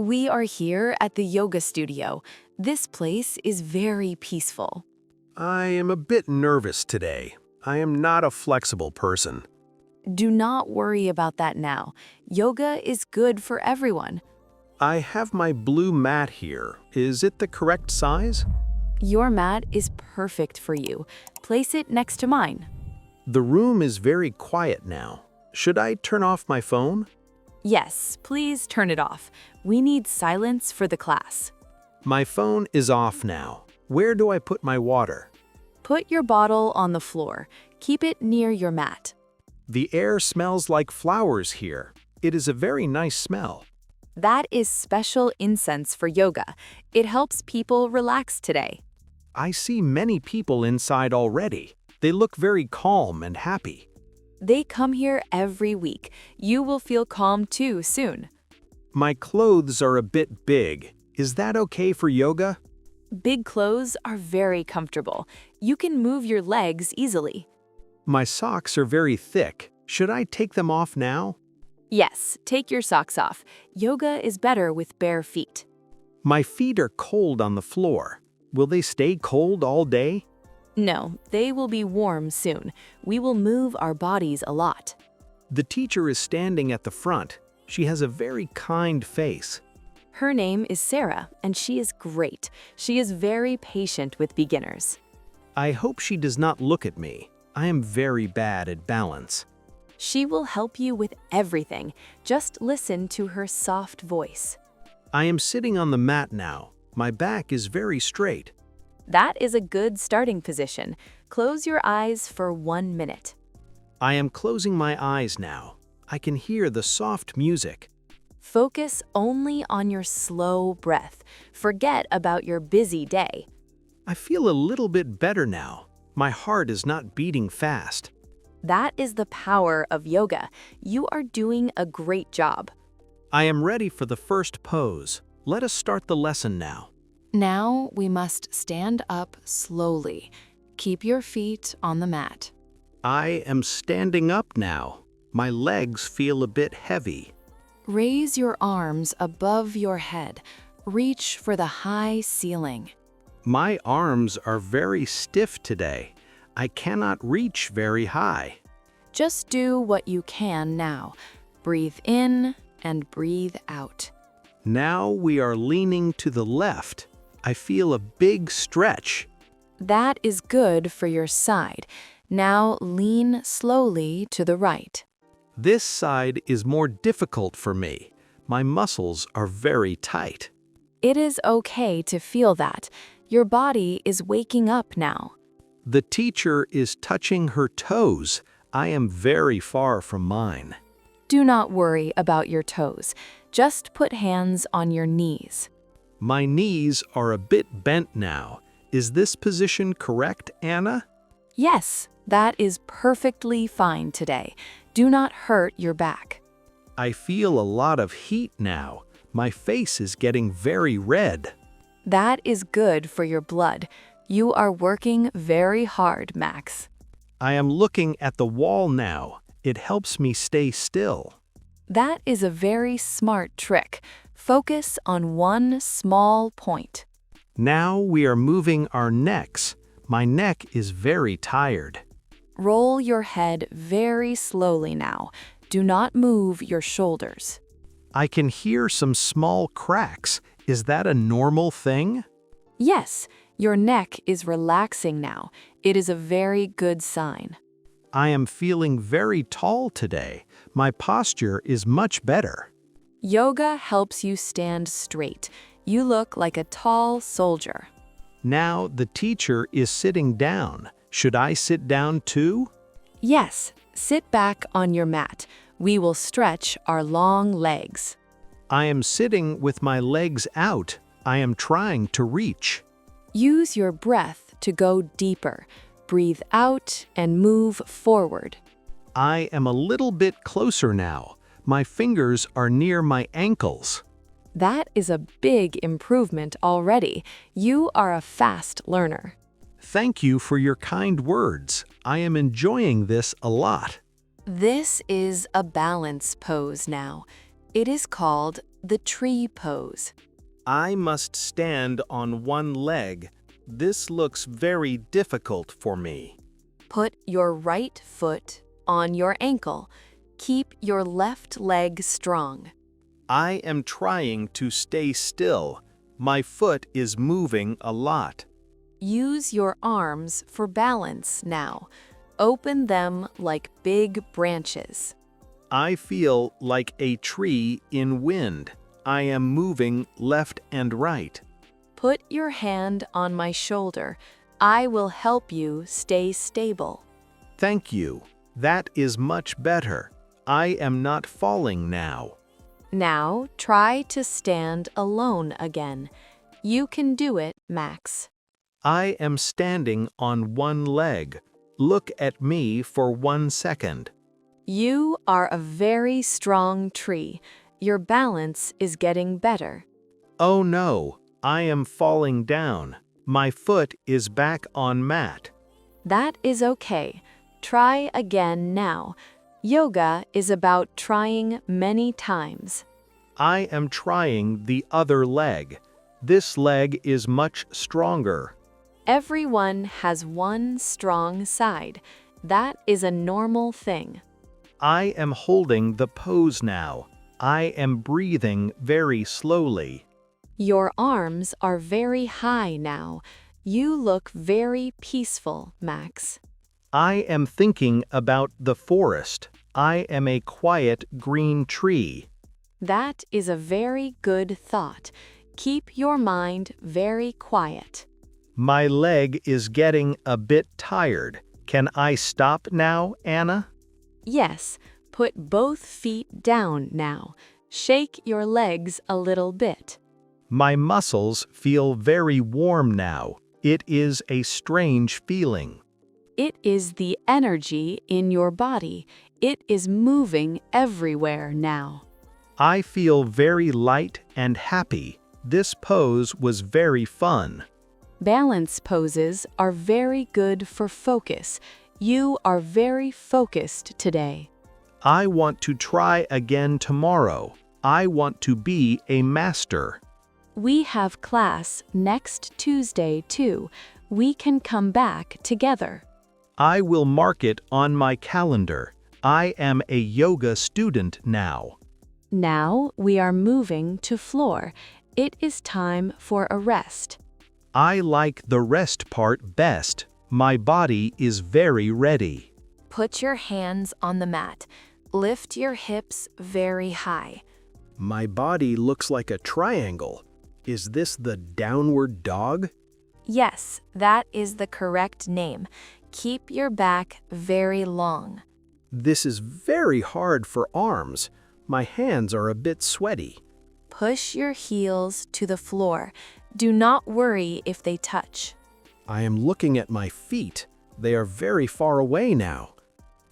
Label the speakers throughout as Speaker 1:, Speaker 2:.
Speaker 1: We are here at the yoga studio. This place is very peaceful.
Speaker 2: I am a bit nervous today. I am not a flexible person.
Speaker 1: Do not worry about that now. Yoga is good for everyone.
Speaker 2: I have my blue mat here. Is it the correct size?
Speaker 1: Your mat is perfect for you. Place it next to mine.
Speaker 2: The room is very quiet now. Should I turn off my phone?
Speaker 1: Yes, please turn it off. We need silence for the class.
Speaker 2: My phone is off now. Where do I put my water?
Speaker 1: Put your bottle on the floor. Keep it near your mat.
Speaker 2: The air smells like flowers here. It is a very nice smell.
Speaker 1: That is special incense for yoga. It helps people relax today.
Speaker 2: I see many people inside already. They look very calm and happy.
Speaker 1: They come here every week. You will feel calm too soon.
Speaker 2: My clothes are a bit big. Is that okay for yoga?
Speaker 1: Big clothes are very comfortable. You can move your legs easily.
Speaker 2: My socks are very thick. Should I take them off now?
Speaker 1: Yes, take your socks off. Yoga is better with bare feet.
Speaker 2: My feet are cold on the floor. Will they stay cold all day?
Speaker 1: No, they will be warm soon. We will move our bodies a lot.
Speaker 2: The teacher is standing at the front. She has a very kind face.
Speaker 1: Her name is Sarah, and she is great. She is very patient with beginners.
Speaker 2: I hope she does not look at me. I am very bad at balance.
Speaker 1: She will help you with everything. Just listen to her soft voice.
Speaker 2: I am sitting on the mat now. My back is very straight.
Speaker 1: That is a good starting position. Close your eyes for 1 minute.
Speaker 2: I am closing my eyes now. I can hear the soft music.
Speaker 1: Focus only on your slow breath. Forget about your busy day.
Speaker 2: I feel a little bit better now. My heart is not beating fast.
Speaker 1: That is the power of yoga. You are doing a great job.
Speaker 2: I am ready for the first pose. Let us start the lesson now.
Speaker 1: Now we must stand up slowly. Keep your feet on the mat.
Speaker 2: I am standing up now. My legs feel a bit heavy.
Speaker 1: Raise your arms above your head. Reach for the high ceiling.
Speaker 2: My arms are very stiff today. I cannot reach very high.
Speaker 1: Just do what you can now. Breathe in and breathe out.
Speaker 2: Now we are leaning to the left. I feel a big stretch.
Speaker 1: That is good for your side. Now lean slowly to the right.
Speaker 2: This side is more difficult for me. My muscles are very tight.
Speaker 1: It is okay to feel that. Your body is waking up now.
Speaker 2: The teacher is touching her toes. I am very far from mine.
Speaker 1: Do not worry about your toes. Just put hands on your knees.
Speaker 2: My knees are a bit bent now. Is this position correct, Anna?
Speaker 1: Yes, that is perfectly fine today. Do not hurt your back.
Speaker 2: I feel a lot of heat now. My face is getting very red.
Speaker 1: That is good for your blood. You are working very hard, Max.
Speaker 2: I am looking at the wall now. It helps me stay still.
Speaker 1: That is a very smart trick. Focus on one small point.
Speaker 2: Now we are moving our necks. My neck is very tired.
Speaker 1: Roll your head very slowly now. Do not move your shoulders.
Speaker 2: I can hear some small cracks. Is that a normal thing?
Speaker 1: Yes, your neck is relaxing now. It is a very good sign.
Speaker 2: I am feeling very tall today. My posture is much better.
Speaker 1: Yoga helps you stand straight. You look like a tall soldier.
Speaker 2: Now the teacher is sitting down. Should I sit down too?
Speaker 1: Yes, sit back on your mat. We will stretch our long legs.
Speaker 2: I am sitting with my legs out. I am trying to reach.
Speaker 1: Use your breath to go deeper. Breathe out and move forward.
Speaker 2: I am a little bit closer now. My fingers are near my ankles.
Speaker 1: That is a big improvement already. You are a fast learner.
Speaker 2: Thank you for your kind words. I am enjoying this a lot.
Speaker 1: This is a balance pose now. It is called the tree pose.
Speaker 2: I must stand on one leg. This looks very difficult for me.
Speaker 1: Put your right foot on your ankle. Keep your left leg strong.
Speaker 2: I am trying to stay still. My foot is moving a lot.
Speaker 1: Use your arms for balance now. Open them like big branches.
Speaker 2: I feel like a tree in wind. I am moving left and right.
Speaker 1: Put your hand on my shoulder. I will help you stay stable.
Speaker 2: Thank you. That is much better. I am not falling now.
Speaker 1: Now try to stand alone again. You can do it, Max.
Speaker 2: I am standing on one leg. Look at me for 1 second.
Speaker 1: You are a very strong tree. Your balance is getting better.
Speaker 2: Oh no, I am falling down. My foot is back on mat.
Speaker 1: That is okay. Try again now. Yoga is about trying many times.
Speaker 2: I am trying the other leg. This leg is much stronger.
Speaker 1: Everyone has one strong side. That is a normal thing.
Speaker 2: I am holding the pose now. I am breathing very slowly.
Speaker 1: Your arms are very high now. You look very peaceful, Max.
Speaker 2: I am thinking about the forest. I am a quiet green tree.
Speaker 1: That is a very good thought. Keep your mind very quiet.
Speaker 2: My leg is getting a bit tired. Can I stop now, Anna?
Speaker 1: Yes, put both feet down now. Shake your legs a little bit.
Speaker 2: My muscles feel very warm now. It is a strange feeling.
Speaker 1: It is the energy in your body. It is moving everywhere now.
Speaker 2: I feel very light and happy. This pose was very fun.
Speaker 1: Balance poses are very good for focus. You are very focused today.
Speaker 2: I want to try again tomorrow. I want to be a master.
Speaker 1: We have class next Tuesday too. We can come back together.
Speaker 2: I will mark it on my calendar. I am a yoga student now.
Speaker 1: Now we are moving to floor. It is time for a rest.
Speaker 2: I like the rest part best. My body is very ready.
Speaker 1: Put your hands on the mat. Lift your hips very high.
Speaker 2: My body looks like a triangle. Is this the downward dog?
Speaker 1: Yes, that is the correct name. Keep your back very long.
Speaker 2: This is very hard for arms. My hands are a bit sweaty.
Speaker 1: Push your heels to the floor. Do not worry if they touch.
Speaker 2: I am looking at my feet. They are very far away now.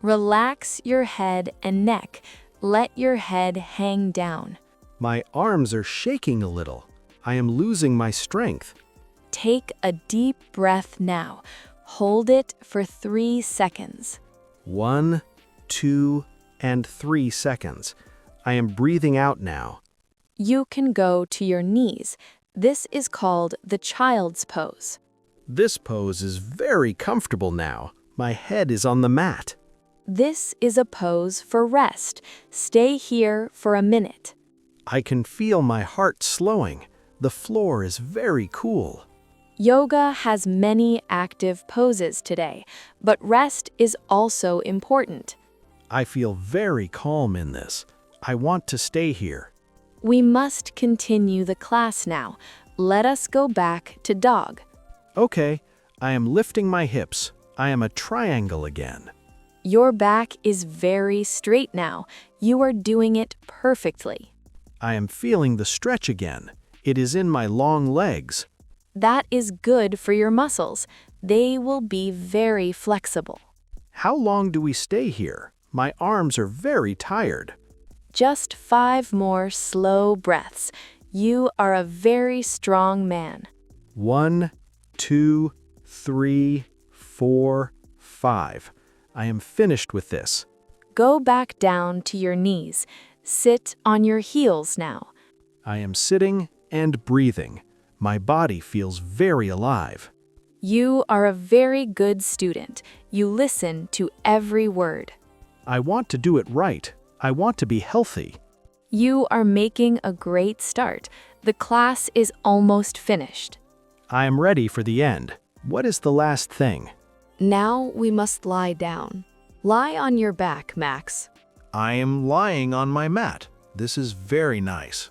Speaker 1: Relax your head and neck. Let your head hang down.
Speaker 2: My arms are shaking a little. I am losing my strength.
Speaker 1: Take a deep breath now. Hold it for 3 seconds.
Speaker 2: 1, 2, and 3 seconds. I am breathing out now.
Speaker 1: You can go to your knees. This is called the child's pose.
Speaker 2: This pose is very comfortable now. My head is on the mat.
Speaker 1: This is a pose for rest. Stay here for a minute.
Speaker 2: I can feel my heart slowing. The floor is very cool.
Speaker 1: Yoga has many active poses today, but rest is also important.
Speaker 2: I feel very calm in this. I want to stay here.
Speaker 1: We must continue the class now. Let us go back to dog.
Speaker 2: Okay, I am lifting my hips. I am a triangle again.
Speaker 1: Your back is very straight now. You are doing it perfectly.
Speaker 2: I am feeling the stretch again. It is in my long legs.
Speaker 1: That is good for your muscles. They will be very flexible.
Speaker 2: How long do we stay here? My arms are very tired.
Speaker 1: Just 5 more slow breaths. You are a very strong man.
Speaker 2: 1, 2, 3, 4, 5. I am finished with this.
Speaker 1: Go back down to your knees. Sit on your heels now.
Speaker 2: I am sitting and breathing. My body feels very alive.
Speaker 1: You are a very good student. You listen to every word.
Speaker 2: I want to do it right. I want to be healthy.
Speaker 1: You are making a great start. The class is almost finished.
Speaker 2: I am ready for the end. What is the last thing?
Speaker 1: Now we must lie down. Lie on your back, Max.
Speaker 2: I am lying on my mat. This is very nice.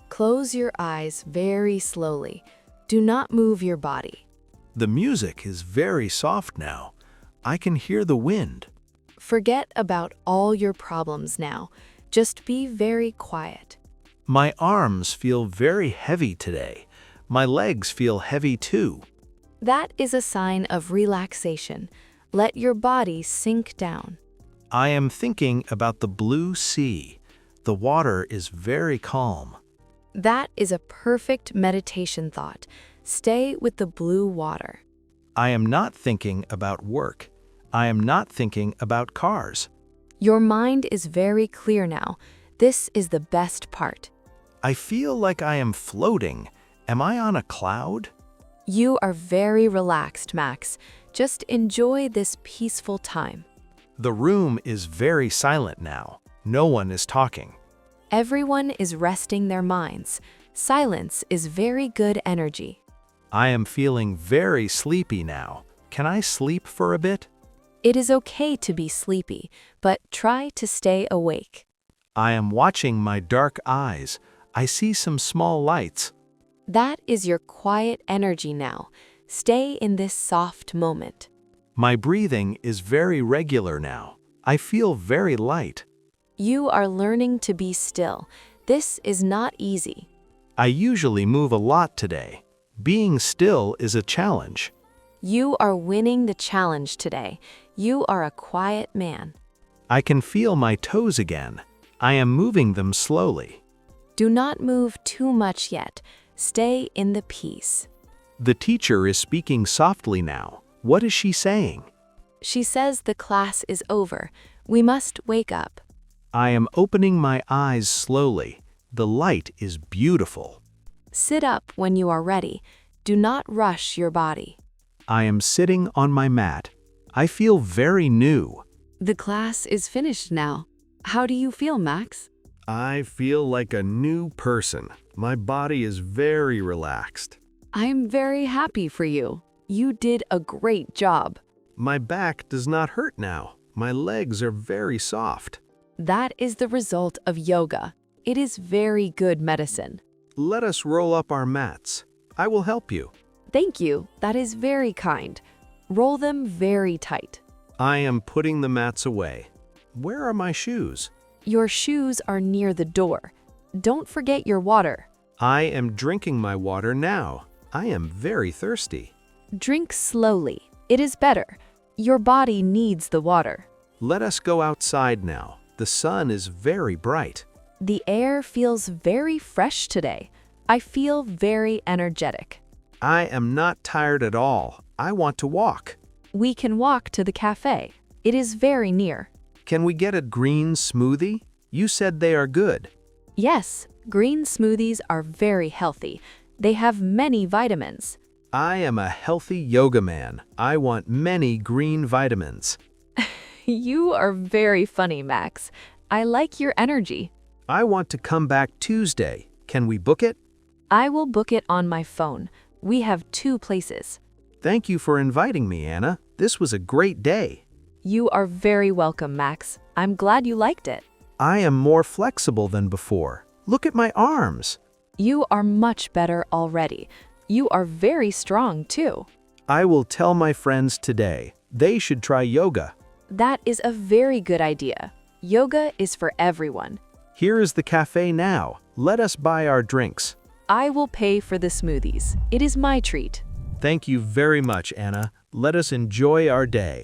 Speaker 1: Close your eyes very slowly. Do not move your body.
Speaker 2: The music is very soft now. I can hear the wind.
Speaker 1: Forget about all your problems now. Just be very quiet.
Speaker 2: My arms feel very heavy today. My legs feel heavy too.
Speaker 1: That is a sign of relaxation. Let your body sink down.
Speaker 2: I am thinking about the blue sea. The water is very calm.
Speaker 1: That is a perfect meditation thought. Stay with the blue water.
Speaker 2: I am not thinking about work. I am not thinking about cars.
Speaker 1: Your mind is very clear now. This is the best part.
Speaker 2: I feel like I am floating. Am I on a cloud?
Speaker 1: You are very relaxed, Max. Just enjoy this peaceful time.
Speaker 2: The room is very silent now. No one is talking.
Speaker 1: Everyone is resting their minds. Silence is very good energy.
Speaker 2: I am feeling very sleepy now. Can I sleep for a bit?
Speaker 1: It is okay to be sleepy, but try to stay awake.
Speaker 2: I am watching my dark eyes. I see some small lights.
Speaker 1: That is your quiet energy now. Stay in this soft moment.
Speaker 2: My breathing is very regular now. I feel very light.
Speaker 1: You are learning to be still. This is not easy.
Speaker 2: I usually move a lot today. Being still is a challenge.
Speaker 1: You are winning the challenge today. You are a quiet man.
Speaker 2: I can feel my toes again. I am moving them slowly.
Speaker 1: Do not move too much yet. Stay in the peace.
Speaker 2: The teacher is speaking softly now. What is she saying?
Speaker 1: She says the class is over. We must wake up.
Speaker 2: I am opening my eyes slowly. The light is beautiful.
Speaker 1: Sit up when you are ready. Do not rush your body.
Speaker 2: I am sitting on my mat. I feel very new.
Speaker 1: The class is finished now. How do you feel, Max?
Speaker 2: I feel like a new person. My body is very relaxed.
Speaker 1: I am very happy for you. You did a great job.
Speaker 2: My back does not hurt now. My legs are very soft.
Speaker 1: That is the result of yoga. It is very good medicine.
Speaker 2: Let us roll up our mats. I will help you.
Speaker 1: Thank you. That is very kind. Roll them very tight.
Speaker 2: I am putting the mats away. Where are my shoes?
Speaker 1: Your shoes are near the door. Don't forget your water.
Speaker 2: I am drinking my water now. I am very thirsty.
Speaker 1: Drink slowly. It is better. Your body needs the water.
Speaker 2: Let us go outside now. The sun is very bright.
Speaker 1: The air feels very fresh today. I feel very energetic.
Speaker 2: I am not tired at all. I want to walk.
Speaker 1: We can walk to the cafe. It is very near.
Speaker 2: Can we get a green smoothie? You said they are good.
Speaker 1: Yes, green smoothies are very healthy. They have many vitamins.
Speaker 2: I am a healthy yoga man. I want many green vitamins.
Speaker 1: You are very funny, Max. I like your energy.
Speaker 2: I want to come back Tuesday. Can we book it?
Speaker 1: I will book it on my phone. We have 2 places.
Speaker 2: Thank you for inviting me, Anna. This was a great day.
Speaker 1: You are very welcome, Max. I'm glad you liked it.
Speaker 2: I am more flexible than before. Look at my arms.
Speaker 1: You are much better already. You are very strong, too.
Speaker 2: I will tell my friends today. They should try yoga.
Speaker 1: That is a very good idea. Yoga is for everyone.
Speaker 2: Here is the cafe now. Let us buy our drinks.
Speaker 1: I will pay for the smoothies. It is my treat.
Speaker 2: Thank you very much, Anna. Let us enjoy our day.